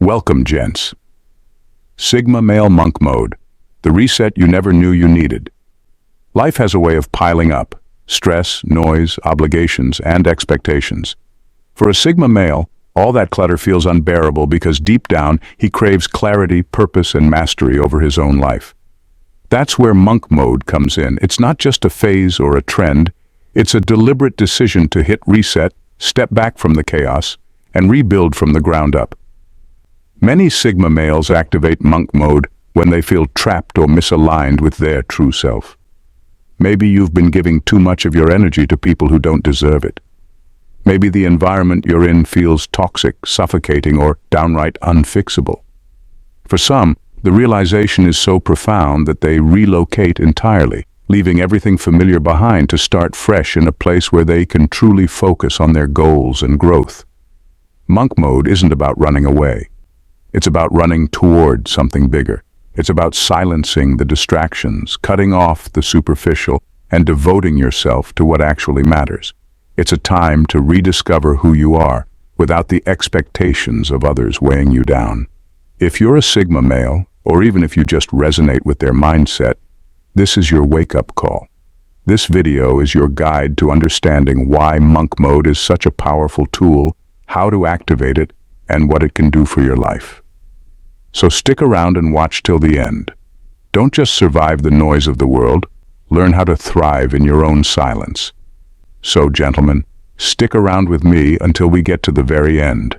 Welcome, gents. Sigma Male Monk Mode, the reset you never knew you needed. Life has a way of piling up stress, noise, obligations, and expectations. For a Sigma male, all that clutter feels unbearable because deep down he craves clarity, purpose, and mastery over his own life. That's where Monk Mode comes in. It's not just a phase or a trend, it's a deliberate decision to hit reset, step back from the chaos, and rebuild from the ground up. Many Sigma males activate Monk Mode when they feel trapped or misaligned with their true self. Maybe you've been giving too much of your energy to people who don't deserve it. Maybe the environment you're in feels toxic, suffocating, or downright unfixable. For some, the realization is so profound that they relocate entirely, leaving everything familiar behind to start fresh in a place where they can truly focus on their goals and growth. Monk Mode isn't about running away. It's about running toward something bigger. It's about silencing the distractions, cutting off the superficial, and devoting yourself to what actually matters. It's a time to rediscover who you are without the expectations of others weighing you down. If you're a Sigma male, or even if you just resonate with their mindset, this is your wake-up call. This video is your guide to understanding why Monk Mode is such a powerful tool, how to activate it, and what it can do for your life. So stick around and watch till the end. Don't just survive the noise of the world, learn how to thrive in your own silence. So, gentlemen, stick around with me until we get to the very end.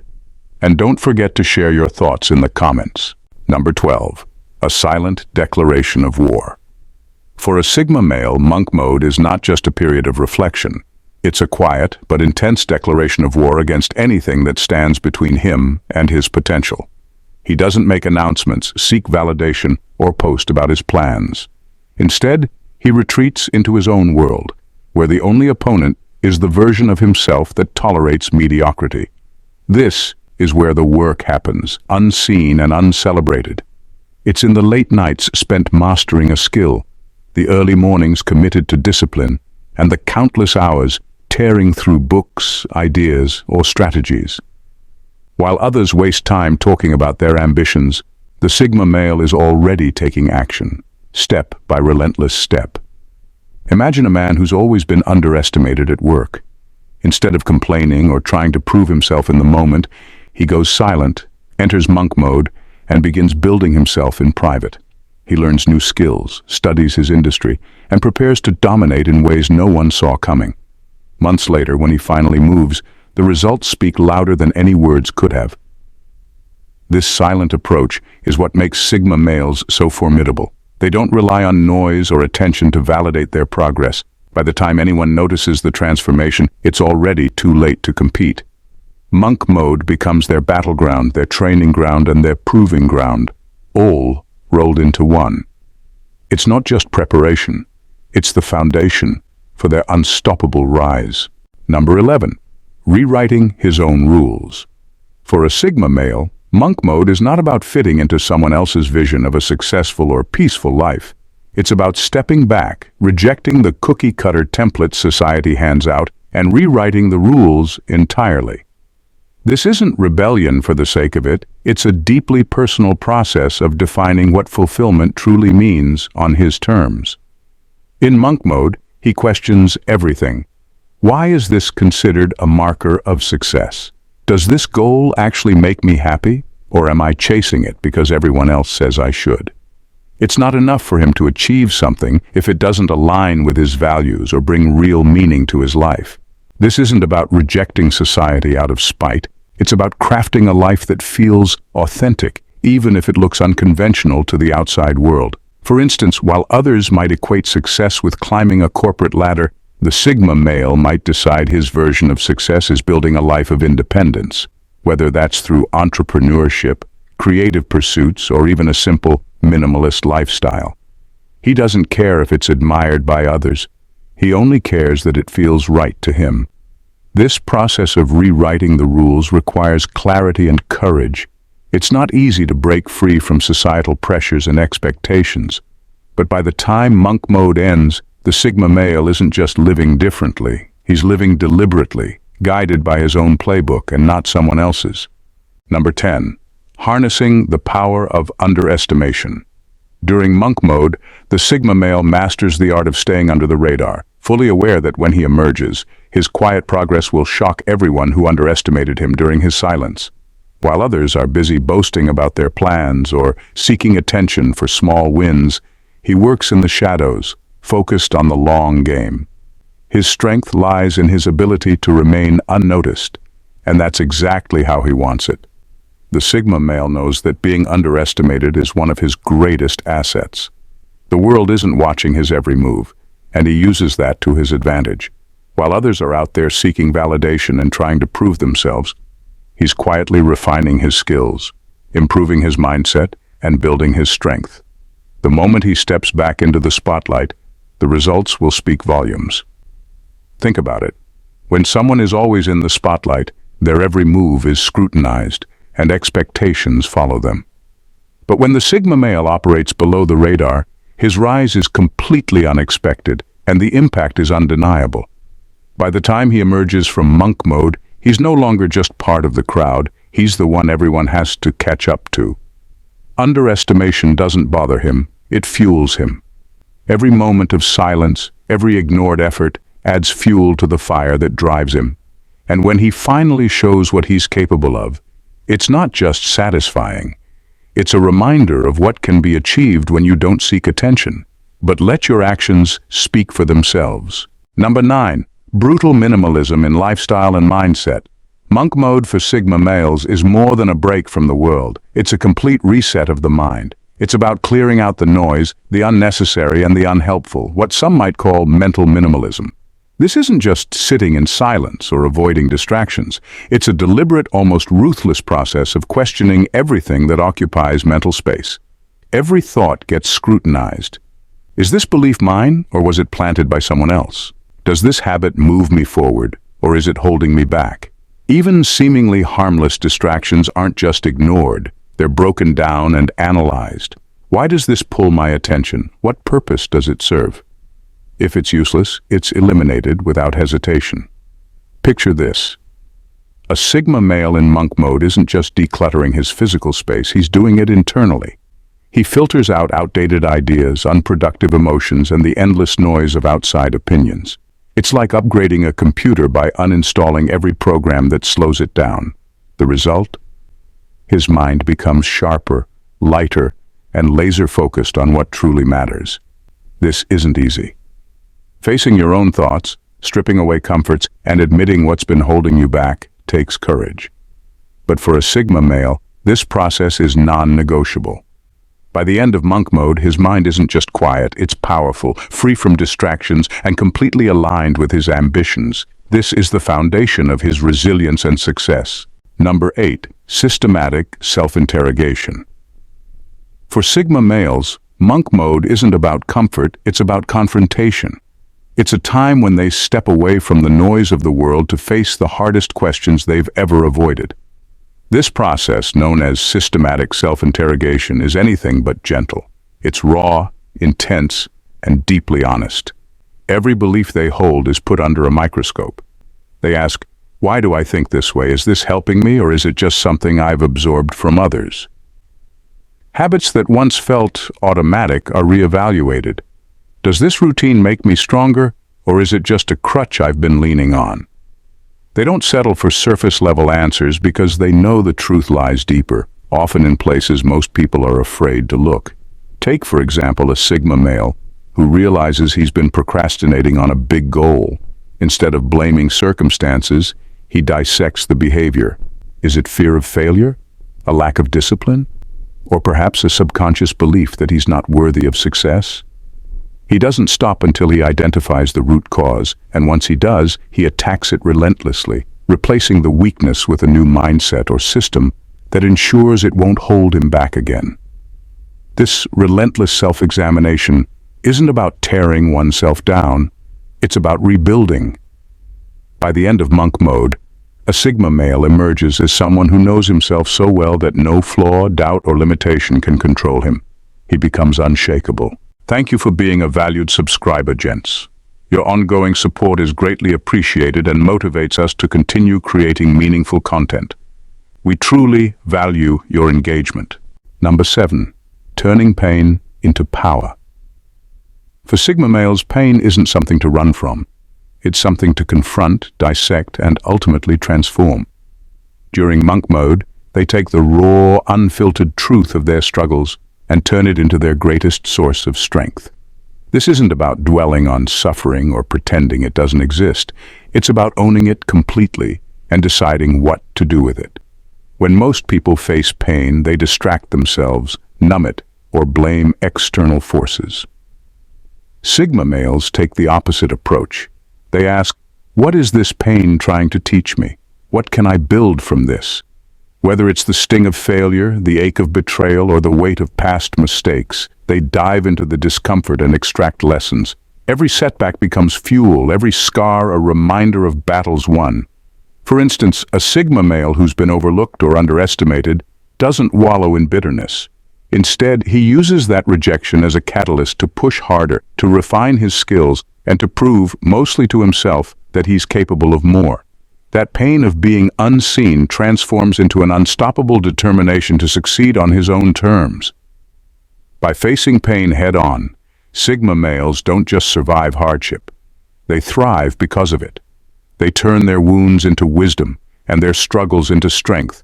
And don't forget to share your thoughts in the comments. Number 12. A silent declaration of war. For a Sigma male, Monk Mode is not just a period of reflection. It's a quiet but intense declaration of war against anything that stands between him and his potential. He doesn't make announcements, seek validation, or post about his plans. Instead, he retreats into his own world, where the only opponent is the version of himself that tolerates mediocrity. This is where the work happens, unseen and uncelebrated. It's in the late nights spent mastering a skill, the early mornings committed to discipline, and the countless hours tearing through books, ideas, or strategies. While others waste time talking about their ambitions, the Sigma male is already taking action, step by relentless step. Imagine a man who's always been underestimated at work. Instead of complaining or trying to prove himself in the moment, he goes silent, enters Monk Mode, and begins building himself in private. He learns new skills, studies his industry, and prepares to dominate in ways no one saw coming. Months later, when he finally moves, the results speak louder than any words could have. This silent approach is what makes Sigma males so formidable. They don't rely on noise or attention to validate their progress. By the time anyone notices the transformation, it's already too late to compete. Monk Mode becomes their battleground, their training ground, and their proving ground, all rolled into one. It's not just preparation, it's the foundation for their unstoppable rise. Number 11. Rewriting his own rules. For a Sigma male, Monk Mode is not about fitting into someone else's vision of a successful or peaceful life. It's about stepping back, rejecting the cookie-cutter templates society hands out, and rewriting the rules entirely. This isn't rebellion for the sake of it, it's a deeply personal process of defining what fulfillment truly means on his terms. In Monk Mode, he questions everything. Why is this considered a marker of success? Does this goal actually make me happy, or am I chasing it because everyone else says I should? It's not enough for him to achieve something if it doesn't align with his values or bring real meaning to his life. This isn't about rejecting society out of spite. It's about crafting a life that feels authentic, even if it looks unconventional to the outside world. For instance, while others might equate success with climbing a corporate ladder, the Sigma male might decide his version of success is building a life of independence, whether that's through entrepreneurship, creative pursuits, or even a simple, minimalist lifestyle. He doesn't care if it's admired by others. He only cares that it feels right to him. This process of rewriting the rules requires clarity and courage. It's not easy to break free from societal pressures and expectations, but by the time Monk Mode ends, the Sigma male isn't just living differently, he's living deliberately, guided by his own playbook and not someone else's. Number 10. harnessing the power of underestimation. During monk mode, the Sigma male masters the art of staying under the radar, fully aware that when he emerges, his quiet progress will shock everyone who underestimated him during his silence. While others are busy boasting about their plans or seeking attention for small wins, he works in the shadows, focused on the long game. His strength lies in his ability to remain unnoticed, and that's exactly how he wants it. The Sigma male knows that being underestimated is one of his greatest assets. The world isn't watching his every move, and he uses that to his advantage. While others are out there seeking validation and trying to prove themselves, he's quietly refining his skills, improving his mindset, and building his strength. The moment he steps back into the spotlight, the results will speak volumes. Think about it. When someone is always in the spotlight, their every move is scrutinized, and expectations follow them. But when the Sigma male operates below the radar, his rise is completely unexpected, and the impact is undeniable. By the time he emerges from monk mode, he's no longer just part of the crowd, he's the one everyone has to catch up to. Underestimation doesn't bother him, it fuels him. Every moment of silence, every ignored effort, adds fuel to the fire that drives him. And when he finally shows what he's capable of, it's not just satisfying. It's a reminder of what can be achieved when you don't seek attention, but let your actions speak for themselves. Number 9. Brutal minimalism in lifestyle and mindset. Monk mode for Sigma males is more than a break from the world. It's a complete reset of the mind. It's about clearing out the noise, the unnecessary and the unhelpful, what some might call mental minimalism. This isn't just sitting in silence or avoiding distractions. It's a deliberate, almost ruthless process of questioning everything that occupies mental space. Every thought gets scrutinized. Is this belief mine, or was it planted by someone else? Does this habit move me forward, or is it holding me back? Even seemingly harmless distractions aren't just ignored. They're broken down and analyzed. Why does this pull my attention? What purpose does it serve? If it's useless, it's eliminated without hesitation. Picture this. A Sigma male in monk mode isn't just decluttering his physical space, he's doing it internally. He filters out outdated ideas, unproductive emotions, and the endless noise of outside opinions. It's like upgrading a computer by uninstalling every program that slows it down. The result? His mind becomes sharper, lighter, and laser-focused on what truly matters. This isn't easy. Facing your own thoughts, stripping away comforts, and admitting what's been holding you back takes courage. But for a Sigma male, this process is non-negotiable. By the end of monk mode, his mind isn't just quiet, it's powerful, free from distractions, and completely aligned with his ambitions. This is the foundation of his resilience and success. Number 8. Systematic self-interrogation. For Sigma males, monk mode isn't about comfort, it's about confrontation. It's a time when they step away from the noise of the world to face the hardest questions they've ever avoided. This process, known as systematic self-interrogation, is anything but gentle. It's raw, intense, and deeply honest. Every belief they hold is put under a microscope. They ask, why do I think this way? Is this helping me, or is it just something I've absorbed from others? Habits that once felt automatic are reevaluated. Does this routine make me stronger, or is it just a crutch I've been leaning on? They don't settle for surface-level answers because they know the truth lies deeper, often in places most people are afraid to look. Take, for example, a Sigma male who realizes he's been procrastinating on a big goal. Instead of blaming circumstances, he dissects the behavior. Is it fear of failure? A lack of discipline? Or perhaps a subconscious belief that he's not worthy of success? He doesn't stop until he identifies the root cause, and once he does, he attacks it relentlessly, replacing the weakness with a new mindset or system that ensures it won't hold him back again. This relentless self-examination isn't about tearing oneself down, it's about rebuilding. By the end of monk mode, a Sigma male emerges as someone who knows himself so well that no flaw, doubt, or limitation can control him. He becomes unshakable. Thank you for being a valued subscriber, gents. Your ongoing support is greatly appreciated and motivates us to continue creating meaningful content. We truly value your engagement. Number 7. Turning pain into power. For Sigma males, pain isn't something to run from. It's something to confront, dissect, and ultimately transform. During monk mode, they take the raw, unfiltered truth of their struggles and turn it into their greatest source of strength. This isn't about dwelling on suffering or pretending it doesn't exist. It's about owning it completely and deciding what to do with it. When most people face pain, they distract themselves, numb it, or blame external forces. Sigma males take the opposite approach. They ask, what is this pain trying to teach me? What can I build from this? Whether it's the sting of failure, the ache of betrayal, or the weight of past mistakes, they dive into the discomfort and extract lessons. Every setback becomes fuel, every scar a reminder of battles won. For instance, a Sigma male who's been overlooked or underestimated doesn't wallow in bitterness. Instead, he uses that rejection as a catalyst to push harder, to refine his skills, and to prove, mostly to himself, that he's capable of more. That pain of being unseen transforms into an unstoppable determination to succeed on his own terms. By facing pain head-on, Sigma males don't just survive hardship. They thrive because of it. They turn their wounds into wisdom and their struggles into strength,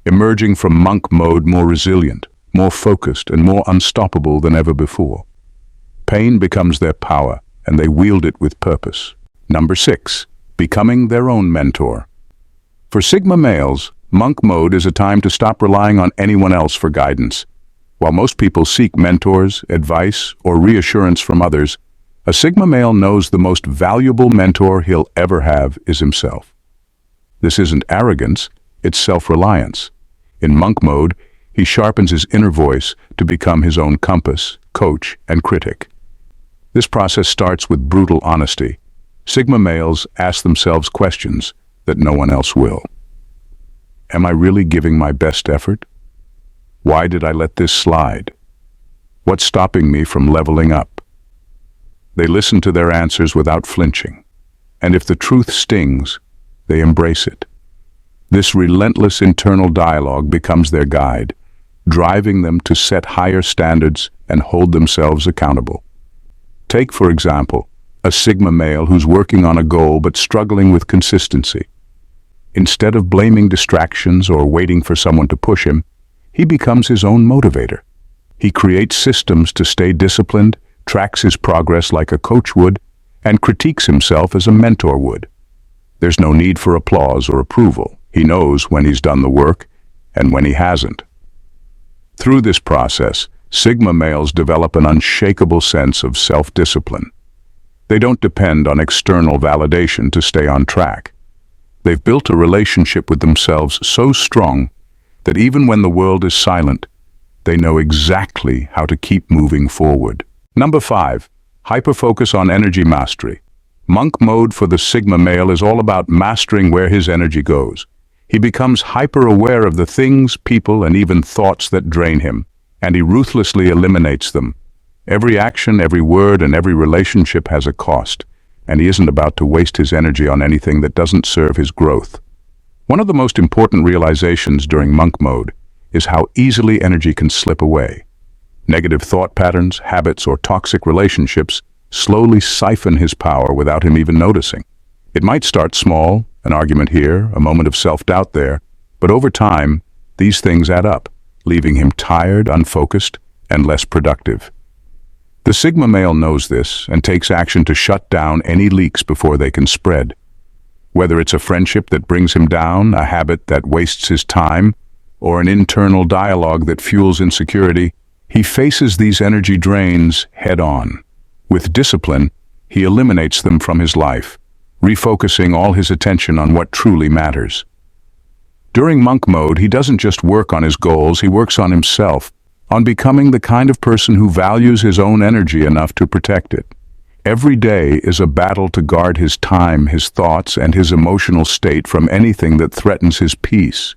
emerging from monk mode more resilient, more focused, and more unstoppable than ever before. Pain becomes their power, and they wield it with purpose. Number 6. Becoming their own mentor. For Sigma males, monk mode is a time to stop relying on anyone else for guidance. While most people seek mentors, advice, or reassurance from others, a Sigma male knows the most valuable mentor he'll ever have is himself. This isn't arrogance, it's self-reliance. In monk mode, he sharpens his inner voice to become his own compass, coach, and critic. This process starts with brutal honesty. Sigma males ask themselves questions that no one else will. Am I really giving my best effort? Why did I let this slide? What's stopping me from leveling up? They listen to their answers without flinching, and if the truth stings, they embrace it. This relentless internal dialogue becomes their guide, driving them to set higher standards and hold themselves accountable. Take, for example, a Sigma male who's working on a goal but struggling with consistency. Instead of blaming distractions or waiting for someone to push him, he becomes his own motivator. He creates systems to stay disciplined, tracks his progress like a coach would, and critiques himself as a mentor would. There's no need for applause or approval. He knows when he's done the work and when he hasn't. Through this process, Sigma males develop an unshakable sense of self-discipline. They don't depend on external validation to stay on track. They've built a relationship with themselves so strong that even when the world is silent, they know exactly how to keep moving forward. Number 5. Hyperfocus on energy mastery. Monk mode for the Sigma male is all about mastering where his energy goes. He becomes hyper-aware of the things, people, and even thoughts that drain him, and he ruthlessly eliminates them. Every action, every word, and every relationship has a cost, and he isn't about to waste his energy on anything that doesn't serve his growth. One of the most important realizations during monk mode is how easily energy can slip away. Negative thought patterns, habits, or toxic relationships slowly siphon his power without him even noticing. It might start small, an argument here, a moment of self-doubt there, but over time, these things add up, leaving him tired, unfocused, and less productive. The Sigma male knows this and takes action to shut down any leaks before they can spread. Whether it's a friendship that brings him down, a habit that wastes his time, or an internal dialogue that fuels insecurity, he faces these energy drains head-on. With discipline, he eliminates them from his life, refocusing all his attention on what truly matters. During monk mode, he doesn't just work on his goals, he works on himself, on becoming the kind of person who values his own energy enough to protect it. Every day is a battle to guard his time, his thoughts, and his emotional state from anything that threatens his peace.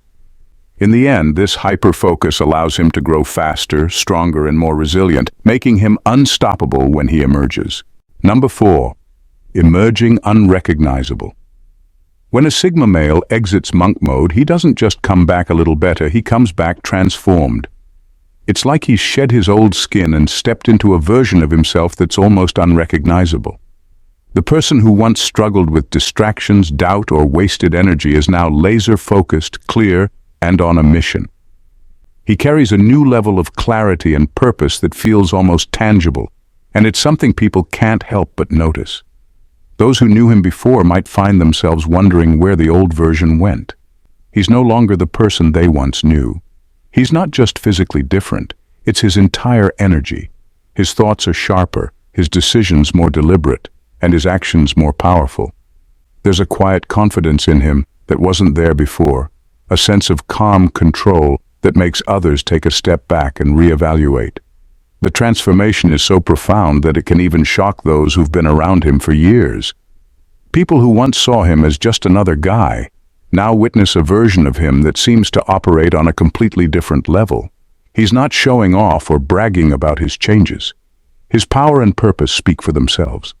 In the end, this hyper-focus allows him to grow faster, stronger, and more resilient, making him unstoppable when he emerges. Number 4. Emerging unrecognizable. When a Sigma male exits monk mode, he doesn't just come back a little better, he comes back transformed. It's like he's shed his old skin and stepped into a version of himself that's almost unrecognizable. The person who once struggled with distractions, doubt, or wasted energy is now laser-focused, clear, and on a mission. He carries a new level of clarity and purpose that feels almost tangible, and it's something people can't help but notice. Those who knew him before might find themselves wondering where the old version went. He's no longer the person they once knew. He's not just physically different, it's his entire energy. His thoughts are sharper, his decisions more deliberate, and his actions more powerful. There's a quiet confidence in him that wasn't there before, a sense of calm control that makes others take a step back and reevaluate. The transformation is so profound that it can even shock those who've been around him for years. People who once saw him as just another guy now witness a version of him that seems to operate on a completely different level. He's not showing off or bragging about his changes. His power and purpose speak for themselves.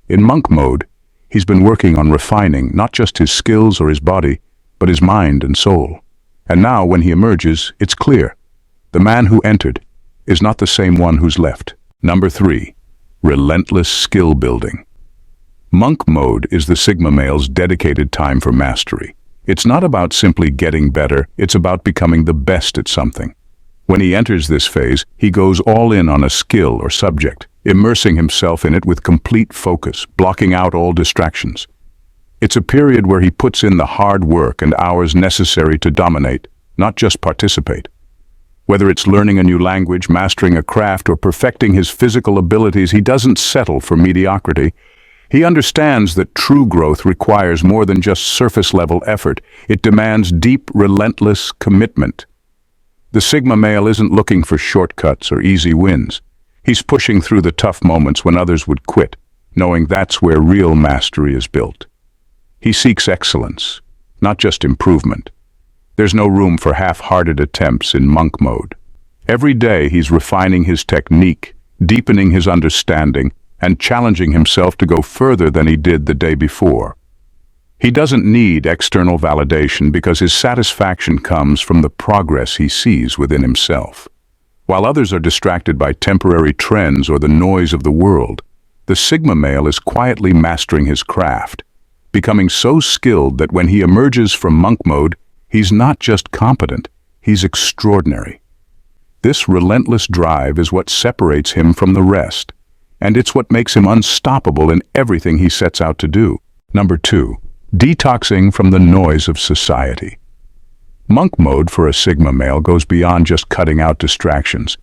In monk mode, he's been working on refining not just his skills or his body, but his mind and soul. And now, when he emerges, it's clear. The man who entered is not the same one who's left. Number 3. Relentless skill building. Monk mode is the Sigma male's dedicated time for mastery. It's not about simply getting better, it's about becoming the best at something. When he enters this phase, he goes all in on a skill or subject, immersing himself in it with complete focus, blocking out all distractions. It's a period where he puts in the hard work and hours necessary to dominate, not just participate. Whether it's learning a new language, mastering a craft, or perfecting his physical abilities, he doesn't settle for mediocrity. He understands that true growth requires more than just surface-level effort. It demands deep, relentless commitment. The Sigma male isn't looking for shortcuts or easy wins. He's pushing through the tough moments when others would quit, knowing that's where real mastery is built. He seeks excellence, not just improvement. There's no room for half-hearted attempts in monk mode. Every day he's refining his technique, deepening his understanding, and challenging himself to go further than he did the day before. He doesn't need external validation because his satisfaction comes from the progress he sees within himself. While others are distracted by temporary trends or the noise of the world, the Sigma male is quietly mastering his craft, becoming so skilled that when he emerges from monk mode, he's not just competent, he's extraordinary. This relentless drive is what separates him from the rest, and it's what makes him unstoppable in everything he sets out to do. Number 2. Detoxing from the noise of society. Monk mode for a Sigma male goes beyond just cutting out distractions.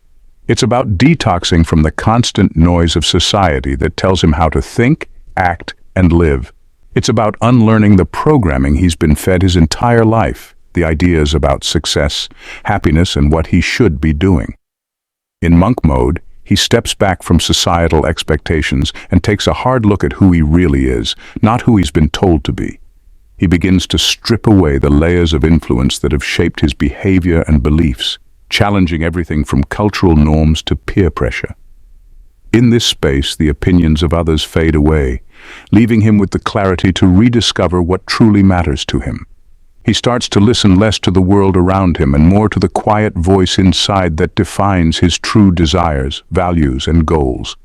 It's about detoxing from the constant noise of society that tells him how to think, act, and live. It's about unlearning the programming he's been fed his entire life, the ideas about success, happiness, and what he should be doing. In monk mode, he steps back from societal expectations and takes a hard look at who he really is, not who he's been told to be. He begins to strip away the layers of influence that have shaped his behavior and beliefs, challenging everything from cultural norms to peer pressure. In this space, the opinions of others fade away, leaving him with the clarity to rediscover what truly matters to him. He starts to listen less to the world around him and more to the quiet voice inside that defines his true desires, values, and goals.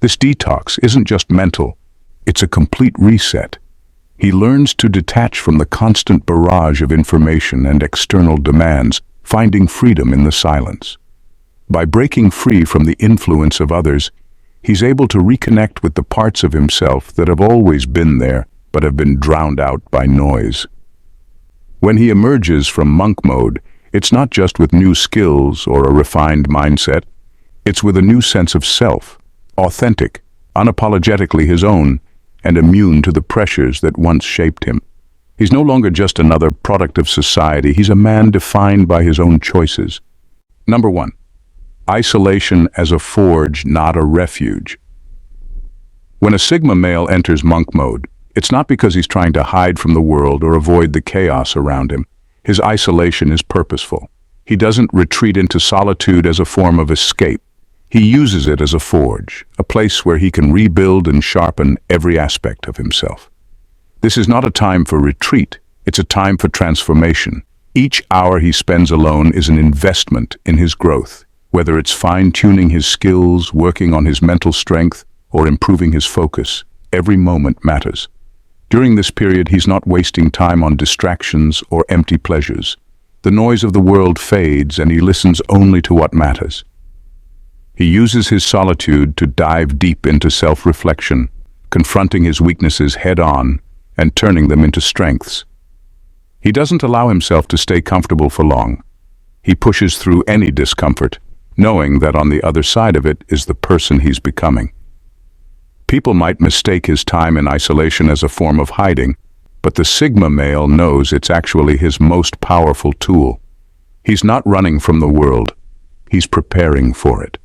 This detox isn't just mental, it's a complete reset. He learns to detach from the constant barrage of information and external demands, finding freedom in the silence. By breaking free from the influence of others, he's able to reconnect with the parts of himself that have always been there but have been drowned out by noise. When he emerges from monk mode, it's not just with new skills or a refined mindset, it's with a new sense of self, authentic, unapologetically his own, and immune to the pressures that once shaped him. He's no longer just another product of society, he's a man defined by his own choices. Number 1. Isolation as a forge, not a refuge. When a Sigma male enters monk mode, it's not because he's trying to hide from the world or avoid the chaos around him. His isolation is purposeful. He doesn't retreat into solitude as a form of escape. He uses it as a forge, a place where he can rebuild and sharpen every aspect of himself. This is not a time for retreat, it's a time for transformation. Each hour he spends alone is an investment in his growth, whether it's fine-tuning his skills, working on his mental strength, or improving his focus. Every moment matters. During this period, he's not wasting time on distractions or empty pleasures. The noise of the world fades and he listens only to what matters. He uses his solitude to dive deep into self-reflection, confronting his weaknesses head-on and turning them into strengths. He doesn't allow himself to stay comfortable for long. He pushes through any discomfort, knowing that on the other side of it is the person he's becoming. People might mistake his time in isolation as a form of hiding, but the Sigma male knows it's actually his most powerful tool. He's not running from the world, he's preparing for it.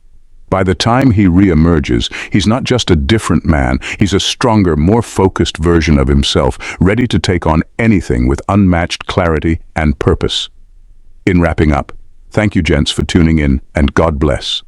By the time he re-emerges, he's not just a different man, he's a stronger, more focused version of himself, ready to take on anything with unmatched clarity and purpose. In wrapping up, thank you, gents, for tuning in, and God bless.